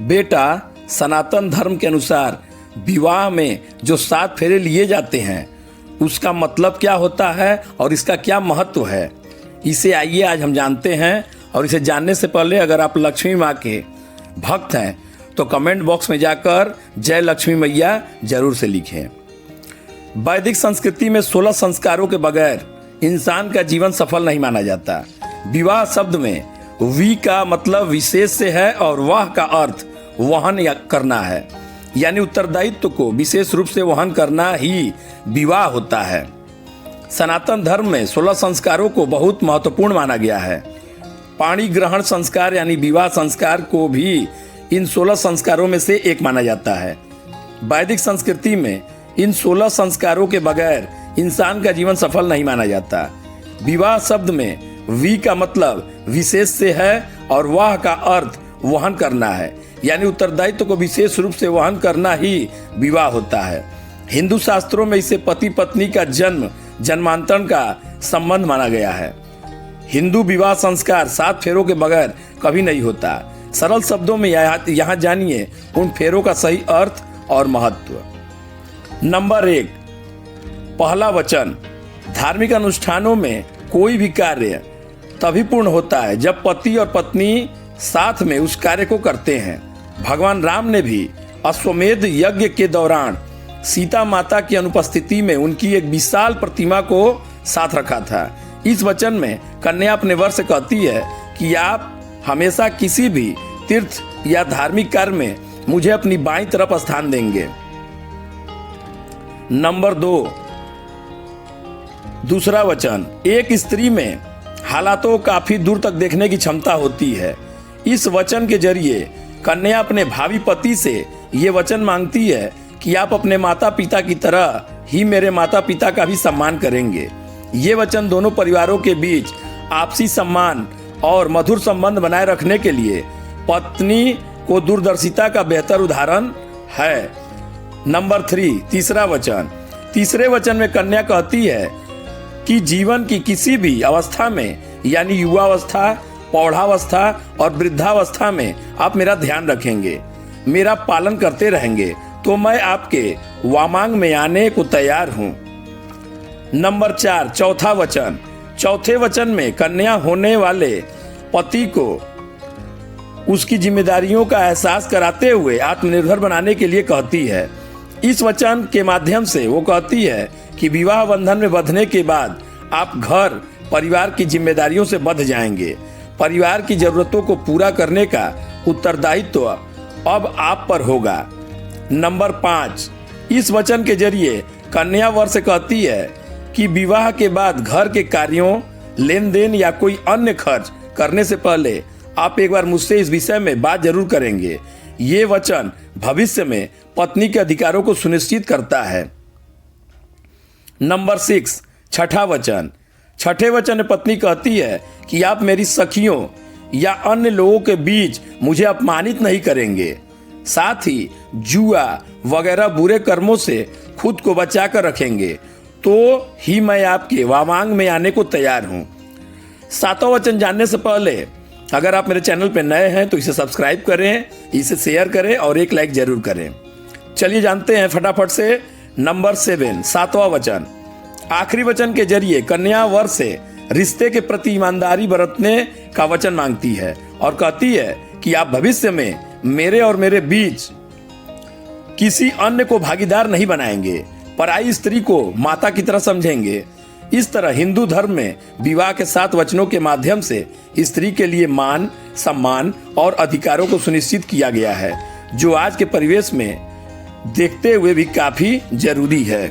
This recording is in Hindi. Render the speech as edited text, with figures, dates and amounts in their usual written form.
बेटा, सनातन धर्म के अनुसार विवाह में जो 7 फेरे लिए जाते हैं उसका मतलब क्या होता है और इसका क्या महत्व है, इसे आइए आज हम जानते हैं। और इसे जानने से पहले अगर आप लक्ष्मी माँ के भक्त हैं तो कमेंट बॉक्स में जाकर जय लक्ष्मी मैया जरूर से लिखें। वैदिक संस्कृति में 16 संस्कारों के बगैर इंसान का जीवन सफल नहीं माना जाता। विवाह शब्द में वी का मतलब विशेष से है और वाह का अर्थ वहन करना है, यानी उत्तरदायित्व को विशेष रूप से वहन करना ही विवाह होता है। सनातन धर्म में 16 संस्कारों को बहुत महत्वपूर्ण माना गया है। पाणी ग्रहण संस्कार यानी विवाह संस्कार को भी इन 16 संस्कारों में से एक माना जाता है। वैदिक संस्कृति में इन 16 संस्कारों के बगैर इंसान का जीवन सफल नहीं माना जाता। विवाह शब्द में वी का मतलब विशेष से है और वाह का अर्थ वहन करना है, यानी उत्तरदायित्व को विशेष रूप से वहन करना ही विवाह होता है। हिंदू शास्त्रों में इसे पति पत्नी का जन्मांतरण का संबंध माना गया है। हिंदू विवाह संस्कार 7 फेरों के बगैर कभी नहीं होता। सरल शब्दों में यहाँ जानिए उन फेरों का सही अर्थ और महत्व। नंबर 1, पहला वचन। धार्मिक अनुष्ठानों में कोई भी कार्य तभी पूर्ण होता है जब पति और पत्नी साथ में उस कार्य को करते हैं। भगवान राम ने भी अश्वमेध यज्ञ के दौरान सीता माता की अनुपस्थिति में उनकी एक विशाल प्रतिमा को साथ रखा था। इस वचन में कन्या अपने वर से कहती है कि आप हमेशा किसी भी तीर्थ या धार्मिक कार्य में मुझे अपनी बाईं तरफ स्थान देंगे। नंबर 2, दूसरा वचन। एक स्त्री में हालातों काफी दूर तक देखने की क्षमता होती है। इस वचन के जरिए कन्या अपने भावी पति से ये वचन मांगती है कि आप अपने माता पिता की तरह ही मेरे माता पिता का भी सम्मान करेंगे। ये वचन दोनों परिवारों के बीच आपसी सम्मान और मधुर संबंध बनाए रखने के लिए पत्नी को दूरदर्शिता का बेहतर उदाहरण है। नंबर 3, तीसरा वचन। तीसरे वचन में कन्या कहती है कि जीवन की किसी भी अवस्था में यानी युवावस्था, पौढ़ावस्था और वृद्धावस्था में आप मेरा ध्यान रखेंगे, मेरा पालन करते रहेंगे, तो मैं आपके वामांग में आने को तैयार हूं। नंबर 4, चौथा वचन। चौथे वचन में कन्या होने वाले पति को उसकी जिम्मेदारियों का एहसास कराते हुए आत्मनिर्भर बनाने के लिए कहती है। इस वचन के माध्यम से वो कहती है कि विवाह बंधन में बंधने के बाद आप घर परिवार की जिम्मेदारियों से बंध जाएंगे। परिवार की जरूरतों को पूरा करने का उत्तरदायित्व अब आप पर होगा। नंबर 5, इस वचन के जरिए कन्या वर से कहती है कि विवाह के बाद घर के कार्यों, लेन देन या कोई अन्य खर्च करने से पहले आप एक बार मुझसे इस विषय में बात जरूर करेंगे। ये वचन भविष्य में पत्नी के अधिकारों को सुनिश्चित करता है। नंबर 6, छठा वचन। छठे वचन में पत्नी कहती है कि आप मेरी सखियों या अन्य लोगों के बीच मुझे अपमानित नहीं करेंगे, साथ ही जुआ वगैरह बुरे कर्मों से खुद को बचा कर रखेंगे, तो ही मैं आपके वामांग में आने को तैयार हूं। 7वां वचन जानने से पहले अगर आप मेरे चैनल पर नए हैं तो इसे सब्सक्राइब करें, इसे शेयर करें और एक लाइक जरूर करें। चलिए जानते हैं फटाफट से नंबर 7, 7वां वचन। आखिरी वचन के जरिए कन्या वर से रिश्ते के प्रति ईमानदारी बरतने का वचन मांगती है और कहती है कि आप भविष्य में मेरे और मेरे बीच किसी अन्य को भागीदार नहीं बनाएंगे, पराई स्त्री को माता की तरह समझेंगे। इस तरह हिंदू धर्म में विवाह के 7 वचनों के माध्यम से स्त्री के लिए मान, सम्मान और अधिकारों को सुनिश्चित किया गया है, जो आज के परिवेश में देखते हुए भी काफी जरूरी है।